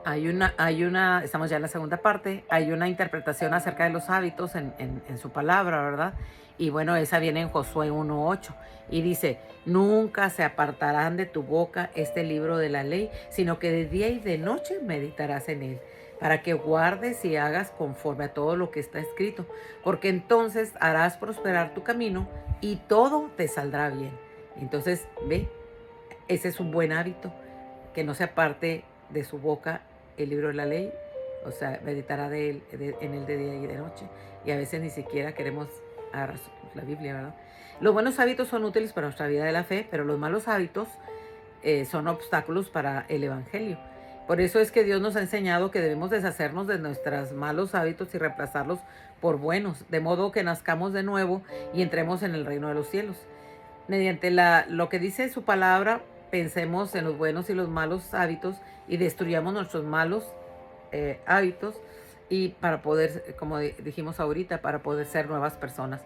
Estamos ya en la segunda parte, hay una interpretación acerca de los hábitos en su palabra, ¿verdad? Y bueno, esa viene en Josué 1:8 y dice, nunca se apartarán de tu boca este libro de la ley, sino que de día y de noche meditarás en él, para que guardes y hagas conforme a todo lo que está escrito, porque entonces harás prosperar tu camino y todo te saldrá bien. Entonces, ve, ese es un buen hábito, que no se aparte de su boca el libro de la ley, o sea, meditará en él de día y de noche. Y a veces ni siquiera queremos agarrar la Biblia, ¿verdad? Los buenos hábitos son útiles para nuestra vida de la fe, pero los malos hábitos son obstáculos para el Evangelio. Por eso es que Dios nos ha enseñado que debemos deshacernos de nuestros malos hábitos y reemplazarlos por buenos, de modo que nazcamos de nuevo y entremos en el reino de los cielos. Mediante lo que dice su palabra, pensemos en los buenos y los malos hábitos y destruyamos nuestros malos hábitos y para poder, como dijimos ahorita, para poder ser nuevas personas.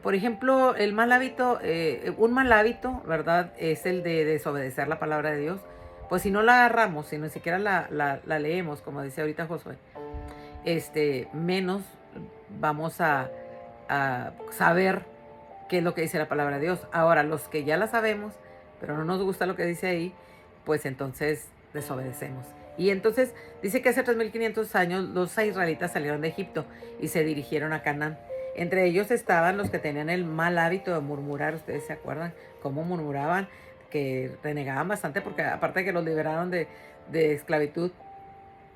Por ejemplo, un mal hábito, ¿verdad? Es el de desobedecer la palabra de Dios. Pues si no la agarramos, si ni siquiera la leemos, como dice ahorita Josué, menos vamos a saber qué es lo que dice la palabra de Dios. Ahora, los que ya la sabemos, pero no nos gusta lo que dice ahí, pues entonces desobedecemos. Y entonces dice que hace 3500 años los israelitas salieron de Egipto y se dirigieron a Canaán. Entre ellos estaban los que tenían el mal hábito de murmurar. ¿Ustedes se acuerdan cómo murmuraban? Que renegaban bastante porque aparte de que los liberaron de esclavitud,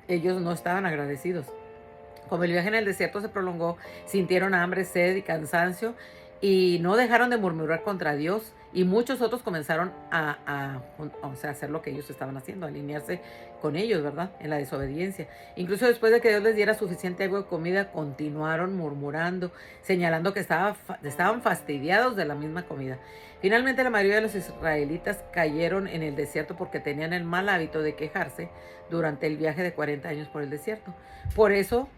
ellos no estaban agradecidos. Como el viaje en el desierto se prolongó, sintieron hambre, sed y cansancio y no dejaron de murmurar contra Dios. Y muchos otros comenzaron o sea, hacer lo que ellos estaban haciendo, alinearse con ellos, ¿verdad? En la desobediencia. Incluso después de que Dios les diera suficiente agua y comida, continuaron murmurando, señalando que estaban fastidiados de la misma comida. Finalmente, la mayoría de los israelitas cayeron en el desierto porque tenían el mal hábito de quejarse durante el viaje de 40 años por el desierto. Por eso,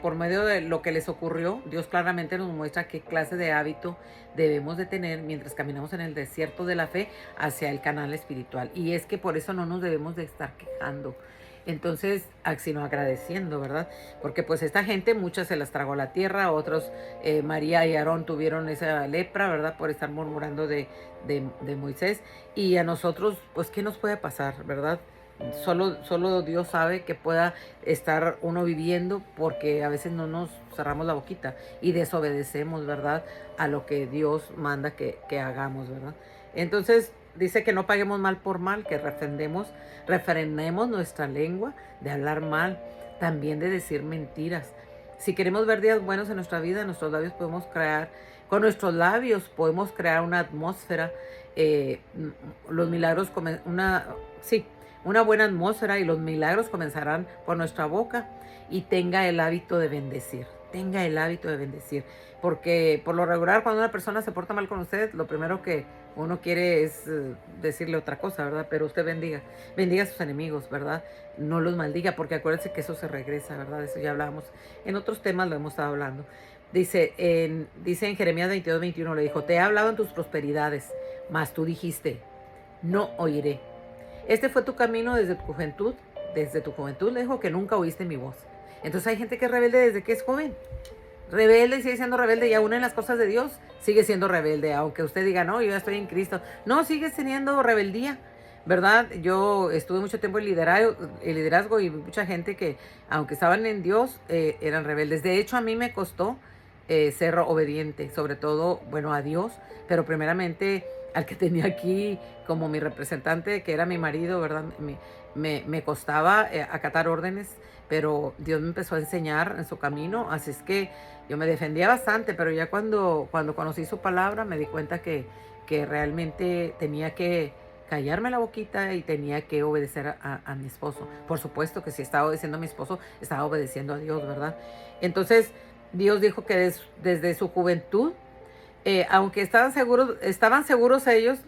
por medio de lo que les ocurrió, Dios claramente nos muestra qué clase de hábito debemos de tener mientras caminamos en el desierto de la fe hacia el canal espiritual. Y es que por eso no nos debemos de estar quejando. Entonces, sino agradeciendo, ¿verdad? Porque pues esta gente, muchas se las tragó la tierra, otros, María y Aarón tuvieron esa lepra, ¿verdad? Por estar murmurando de Moisés. Y a nosotros, pues, ¿qué nos puede pasar, verdad? Solo Dios sabe que pueda estar uno viviendo porque a veces no nos cerramos la boquita y desobedecemos, ¿verdad? A lo que Dios manda que hagamos, ¿verdad? Entonces dice que no paguemos mal por mal, que refrenemos nuestra lengua de hablar mal, también de decir mentiras. Si queremos ver días buenos en nuestra vida, con nuestros labios podemos crear una atmósfera, los milagros, sí, una buena atmósfera y los milagros comenzarán por nuestra boca y tenga el hábito de bendecir. Tenga el hábito de bendecir. Porque por lo regular cuando una persona se porta mal con usted, lo primero que uno quiere es decirle otra cosa, ¿verdad? Pero usted bendiga a sus enemigos, ¿verdad? No los maldiga, porque acuérdense que eso se regresa, ¿verdad? Eso ya hablábamos. En otros temas lo hemos estado hablando. Dice en Jeremías 22:21, le dijo, te he hablado en tus prosperidades, mas tú dijiste, no oiré. Este fue tu camino desde tu juventud le dijo que nunca oíste mi voz. Entonces hay gente que es rebelde desde que es joven. Rebelde y sigue siendo rebelde y aún en las cosas de Dios sigue siendo rebelde. Aunque usted diga, no, yo ya estoy en Cristo. No, sigue teniendo rebeldía, ¿verdad? Yo estuve mucho tiempo en liderazgo y mucha gente que, aunque estaban en Dios, eran rebeldes. De hecho, a mí me costó ser obediente, sobre todo, bueno, a Dios, pero primeramente al que tenía aquí como mi representante, que era mi marido, ¿verdad? Me costaba acatar órdenes, pero Dios me empezó a enseñar en su camino, así es que yo me defendía bastante, pero ya cuando conocí su palabra me di cuenta que realmente tenía que callarme la boquita y tenía que obedecer a mi esposo. Por supuesto que si estaba obedeciendo a mi esposo, estaba obedeciendo a Dios, ¿verdad? Entonces, Dios dijo que desde su juventud, aunque estaban seguros ellos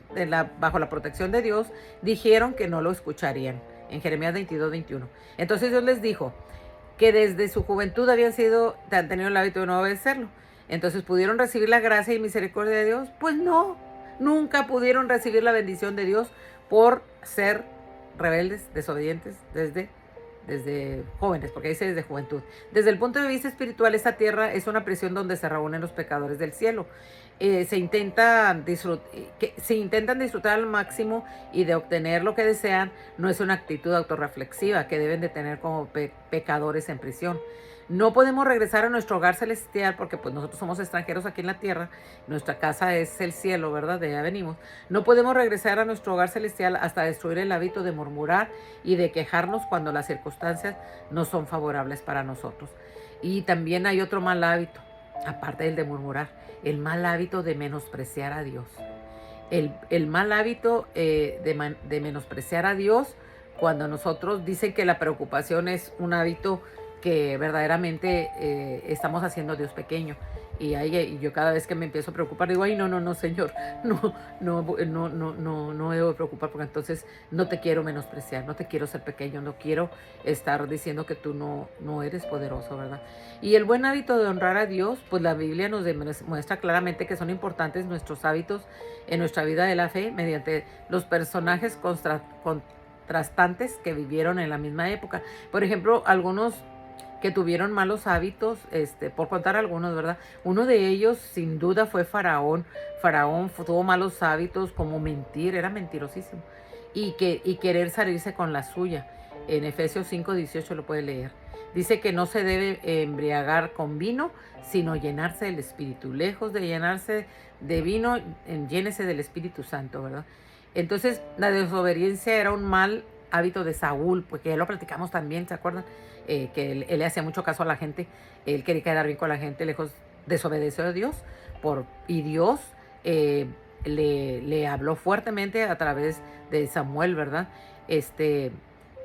bajo la protección de Dios, dijeron que no lo escucharían. En Jeremías 22:21. Entonces Dios les dijo que desde su juventud han tenido el hábito de no obedecerlo. Entonces, ¿pudieron recibir la gracia y misericordia de Dios? Pues no, nunca pudieron recibir la bendición de Dios por ser rebeldes, desobedientes desde jóvenes, porque dice desde juventud. Desde el punto de vista espiritual, esta tierra es una prisión donde se reúnen los pecadores del cielo. Si intentan disfrutar al máximo y de obtener lo que desean, no es una actitud autorreflexiva que deben de tener como pecadores en prisión. No podemos regresar a nuestro hogar celestial porque pues nosotros somos extranjeros aquí en la tierra, nuestra casa es el cielo, ¿verdad? De allá venimos. No podemos regresar a nuestro hogar celestial hasta destruir el hábito de murmurar y de quejarnos cuando las circunstancias no son favorables para nosotros. Y también hay otro mal hábito, aparte del de murmurar, el mal hábito de menospreciar a Dios. El mal hábito de menospreciar a Dios cuando nosotros dicen que la preocupación es un hábito que verdaderamente estamos haciendo a Dios pequeño. Y yo cada vez que me empiezo a preocupar digo, ay, no, Señor, no debo preocupar porque entonces no te quiero menospreciar, no te quiero ser pequeño, no quiero estar diciendo que tú no eres poderoso, ¿verdad? Y el buen hábito de honrar a Dios, pues la Biblia nos muestra claramente que son importantes nuestros hábitos en nuestra vida de la fe mediante los personajes contrastantes que vivieron en la misma época. Por ejemplo, algunos que tuvieron malos hábitos, por contar algunos, ¿verdad? Uno de ellos, sin duda, fue Faraón. Faraón tuvo malos hábitos como mentir, era mentirosísimo. Y querer salirse con la suya. En Efesios 5:18 lo puede leer. Dice que no se debe embriagar con vino, sino llenarse del Espíritu. Lejos de llenarse de vino, llénese del Espíritu Santo, ¿verdad? Entonces, la desobediencia era un mal hábito de Saúl, porque ya lo platicamos también, ¿se acuerdan? Que él le hacía mucho caso a la gente, él quería quedar bien con la gente, lejos desobedeció a Dios, y Dios le habló fuertemente a través de Samuel, ¿verdad?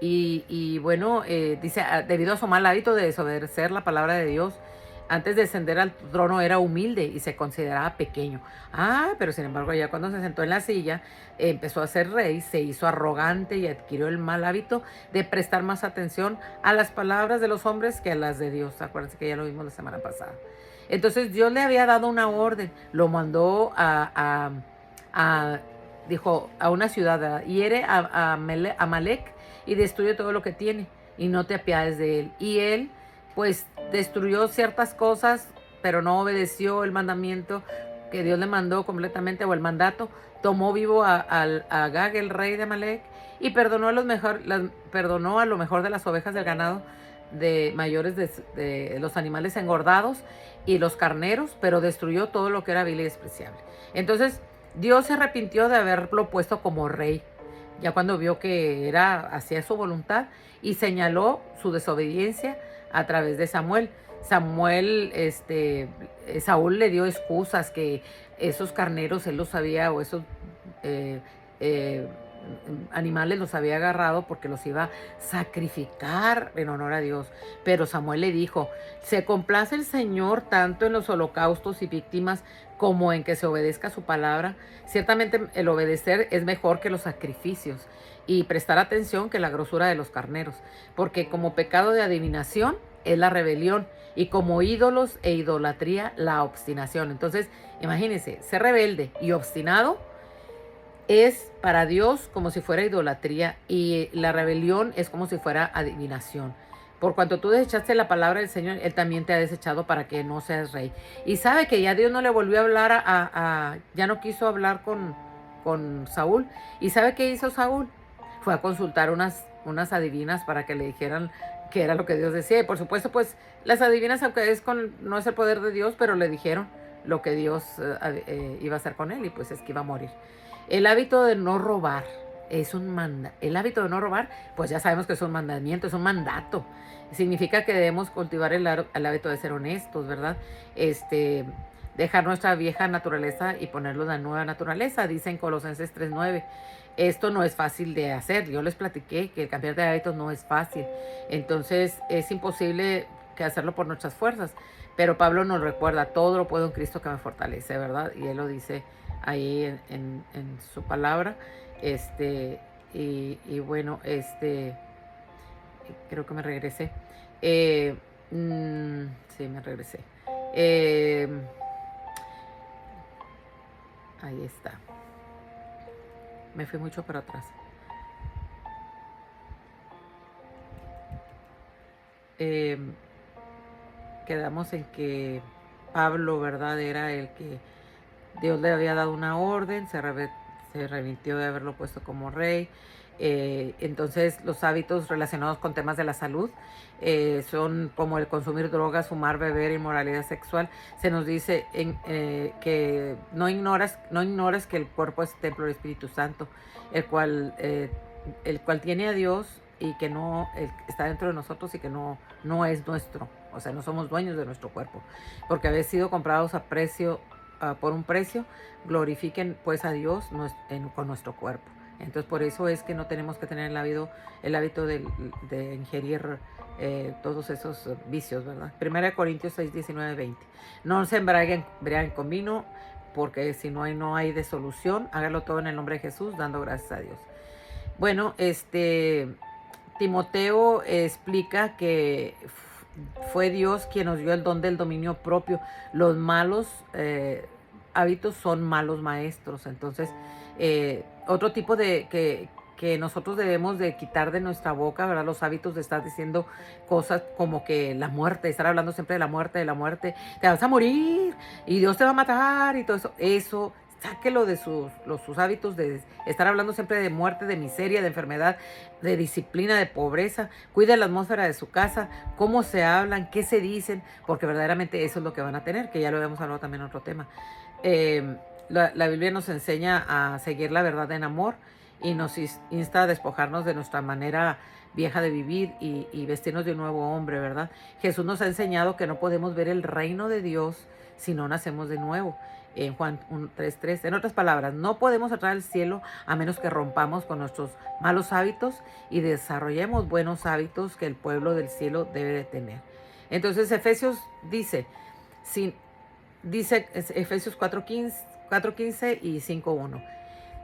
Y bueno, dice, debido a su mal hábito de desobedecer la palabra de Dios, antes de ascender al trono era humilde y se consideraba pequeño. Pero sin embargo, ya cuando se sentó en la silla, empezó a ser rey, se hizo arrogante y adquirió el mal hábito de prestar más atención a las palabras de los hombres que a las de Dios. Acuérdense que ya lo vimos la semana pasada. Entonces Dios le había dado una orden, lo mandó dijo, a una ciudad, hiere a Amalek y destruye todo lo que tiene y no te apiades de él. Y él pues destruyó ciertas cosas, pero no obedeció el mandamiento que Dios le mandó completamente, o el mandato. Tomó vivo a Agag, el rey de Amalek, y perdonó a lo mejor de las ovejas del ganado, de mayores de los animales engordados y los carneros, pero destruyó todo lo que era vil y despreciable. Entonces Dios se arrepintió de haberlo puesto como rey, ya cuando vio que hacía su voluntad, y señaló su desobediencia a través de Samuel. Saúl le dio excusas que esos carneros él los había, o esos animales los había agarrado porque los iba a sacrificar en honor a Dios. Pero Samuel le dijo, se complace el Señor tanto en los holocaustos y víctimas como en que se obedezca su palabra. Ciertamente el obedecer es mejor que los sacrificios, y prestar atención que la grosura de los carneros, porque como pecado de adivinación es la rebelión, y como ídolos e idolatría la obstinación. Entonces, imagínense, ser rebelde y obstinado es para Dios como si fuera idolatría, y la rebelión es como si fuera adivinación. Por cuanto tú desechaste la palabra del Señor, Él también te ha desechado para que no seas rey. Y sabe que ya Dios no le volvió a hablar ya no quiso hablar con Saúl. ¿Y sabe qué hizo Saúl? Fue a consultar unas adivinas para que le dijeran qué era lo que Dios decía. Y por supuesto, pues las adivinas, aunque no es el poder de Dios, pero le dijeron lo que Dios iba a hacer con él, y pues es que iba a morir. El hábito de no robar el hábito de no robar, pues ya sabemos que es un mandamiento, es un mandato. Significa que debemos cultivar el hábito de ser honestos, ¿verdad? Dejar nuestra vieja naturaleza y ponerlo la nueva naturaleza, dice en Colosenses 3:9. Esto no es fácil de hacer. Yo les platiqué que el cambiar de hábitos no es fácil. Entonces es imposible que hacerlo por nuestras fuerzas. Pero Pablo nos recuerda, todo lo puedo en Cristo que me fortalece, ¿verdad? Y él lo dice ahí en su palabra. Y bueno, creo que me regresé. Sí, me regresé. Ahí está. Me fui mucho para atrás. eh, quedamos en que Pablo, ¿verdad? Era el que Dios le había dado una orden, se arrepintió de haberlo puesto como rey. Entonces los hábitos relacionados con temas de la salud son como el consumir drogas, fumar, beber, inmoralidad sexual. Se nos dice que no ignores que el cuerpo es templo del Espíritu Santo, el cual tiene a Dios y que no está dentro de nosotros y que no es nuestro. O sea, no somos dueños de nuestro cuerpo, porque habéis sido comprados por un precio. Glorifiquen pues a Dios con nuestro cuerpo. Entonces por eso es que no tenemos que tener el hábito de ingerir todos esos vicios, ¿verdad? 1 Corintios 6, 19, 20. No se embriaguen con vino, porque si no hay solución. Hágalo todo en el nombre de Jesús, dando gracias a Dios. Bueno, Timoteo explica que fue Dios quien nos dio el don del dominio propio. Los malos hábitos son malos maestros. Entonces, otro tipo que nosotros debemos de quitar de nuestra boca, ¿verdad? Los hábitos de estar diciendo cosas como que la muerte, estar hablando siempre de la muerte, te vas a morir y Dios te va a matar y todo eso. Eso, sáquelo de sus hábitos de estar hablando siempre de muerte, de miseria, de enfermedad, de disciplina, de pobreza. Cuide la atmósfera de su casa, cómo se hablan, qué se dicen, porque verdaderamente eso es lo que van a tener, que ya lo habíamos hablado también en otro tema. La Biblia nos enseña a seguir la verdad en amor y nos insta a despojarnos de nuestra manera vieja de vivir y vestirnos de un nuevo hombre, ¿verdad? Jesús nos ha enseñado que no podemos ver el reino de Dios si no nacemos de nuevo. En Juan 3:3. En otras palabras, no podemos entrar al cielo a menos que rompamos con nuestros malos hábitos y desarrollemos buenos hábitos que el pueblo del cielo debe de tener. Entonces Efesios dice Efesios 4:15 y 5:1,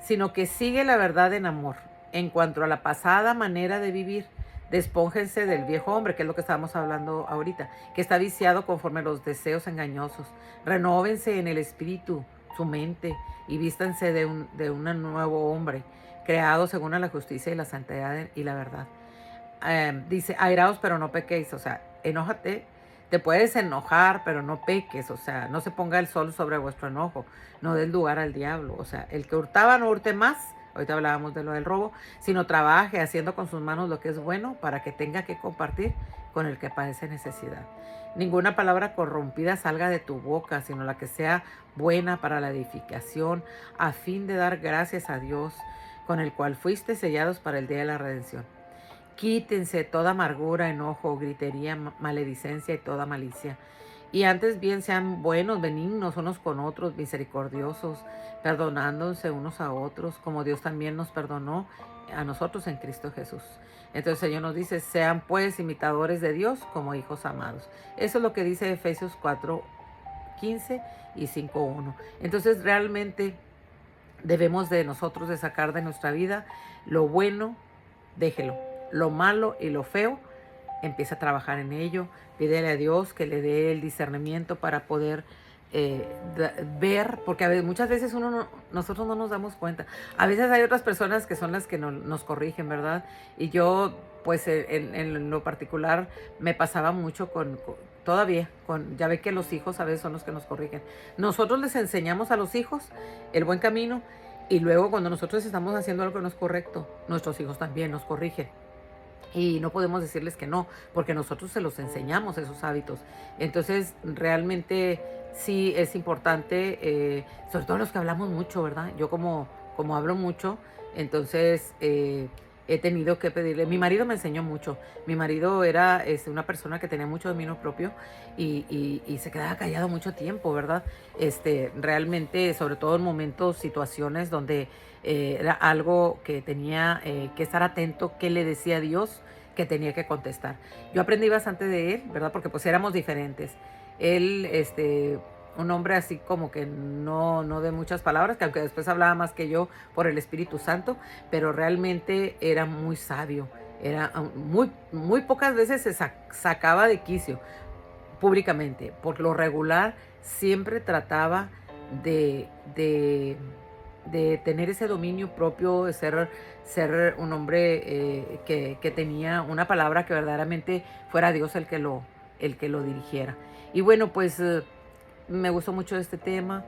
sino que sigue la verdad en amor. En cuanto a la pasada manera de vivir, despóngense del viejo hombre, que es lo que estábamos hablando ahorita, que está viciado conforme a los deseos engañosos. Renóvense en el espíritu, su mente, y vístanse de un nuevo hombre, creado según a la justicia y la santidad y la verdad. Dice, airaos pero no pequéis. O sea, enójate, te puedes enojar pero no peques. O sea, no se ponga el sol sobre vuestro enojo, no des lugar al diablo. O sea, el que hurtaba no hurte más. Ahorita hablábamos de lo del robo, sino trabaje haciendo con sus manos lo que es bueno para que tenga que compartir con el que padece necesidad. Ninguna palabra corrompida salga de tu boca, sino la que sea buena para la edificación, a fin de dar gracias a Dios, con el cual fuiste sellados para el día de la redención. Quítense toda amargura, enojo, gritería, maledicencia y toda malicia. Y antes bien sean buenos, benignos unos con otros, misericordiosos, perdonándose unos a otros, como Dios también nos perdonó a nosotros en Cristo Jesús. Entonces el Señor nos dice, sean pues imitadores de Dios como hijos amados. Eso es lo que dice Efesios 4:15 y 5:1. Entonces realmente debemos de nosotros de sacar de nuestra vida lo bueno, déjelo. Lo malo y lo feo, empieza a trabajar en ello. Pídele a Dios que le dé el discernimiento para poder ver, porque muchas veces nosotros no nos damos cuenta. A veces hay otras personas que son las que nos corrigen, ¿verdad? Y yo, pues en lo particular, me pasaba mucho todavía, ya ve que los hijos a veces son los que nos corrigen. Nosotros les enseñamos a los hijos el buen camino y luego cuando nosotros estamos haciendo algo que no es correcto, nuestros hijos también nos corrigen. Y no podemos decirles que no, porque nosotros se los enseñamos esos hábitos. Entonces, realmente sí es importante, sobre todo los que hablamos mucho, ¿verdad? Yo como hablo mucho, entonces he tenido que pedirle. Mi marido me enseñó mucho. Mi marido era una persona que tenía mucho dominio propio y se quedaba callado mucho tiempo, ¿verdad? Realmente, sobre todo en momentos, situaciones donde era algo que tenía que estar atento, qué le decía Dios, que tenía que contestar. Yo aprendí bastante de él, ¿verdad? Porque pues éramos diferentes. Él, un hombre así como que no de muchas palabras, que aunque después hablaba más que yo por el Espíritu Santo, pero realmente era muy sabio. Era muy pocas veces se sacaba de quicio públicamente. Por lo regular siempre trataba de de tener ese dominio propio, de ser un hombre que tenía una palabra que verdaderamente fuera Dios el que lo dirigiera. Y bueno, pues me gustó mucho este tema.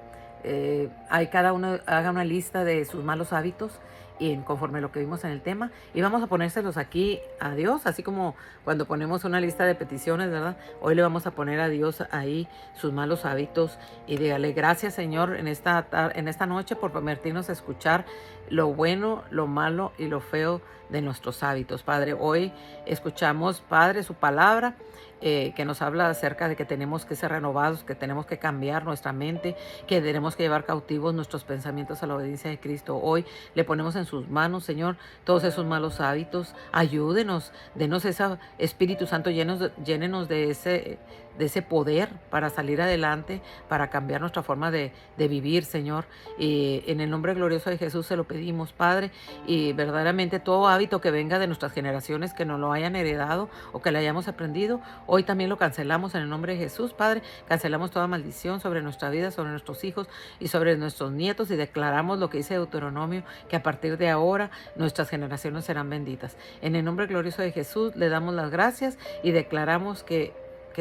Hay cada uno haga una lista de sus malos hábitos y conforme lo que vimos en el tema, y vamos a ponérselos aquí a Dios, así como cuando ponemos una lista de peticiones, ¿verdad? Hoy le vamos a poner a Dios ahí sus malos hábitos y dígale gracias, Señor, en esta noche por permitirnos escuchar lo bueno, lo malo y lo feo de nuestros hábitos. Padre, hoy escuchamos, Padre, su palabra, que nos habla acerca de que tenemos que ser renovados, que tenemos que cambiar nuestra mente, que tenemos que llevar cautivos nuestros pensamientos a la obediencia de Cristo. Hoy le ponemos en sus manos, Señor, todos esos malos hábitos. Ayúdenos, denos ese Espíritu Santo, llénenos de ese poder para salir adelante, para cambiar nuestra forma de vivir, Señor. Y en el nombre glorioso de Jesús se lo pedimos, Padre, y verdaderamente todo hábito que venga de nuestras generaciones, que nos lo hayan heredado o que le hayamos aprendido, hoy también lo cancelamos en el nombre de Jesús, Padre. Cancelamos toda maldición sobre nuestra vida, sobre nuestros hijos y sobre nuestros nietos, y declaramos lo que dice Deuteronomio, que a partir de ahora nuestras generaciones serán benditas. En el nombre glorioso de Jesús le damos las gracias y declaramos que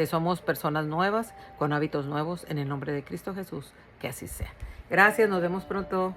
somos personas nuevas, con hábitos nuevos, en el nombre de Cristo Jesús. Que así sea. Gracias, nos vemos pronto.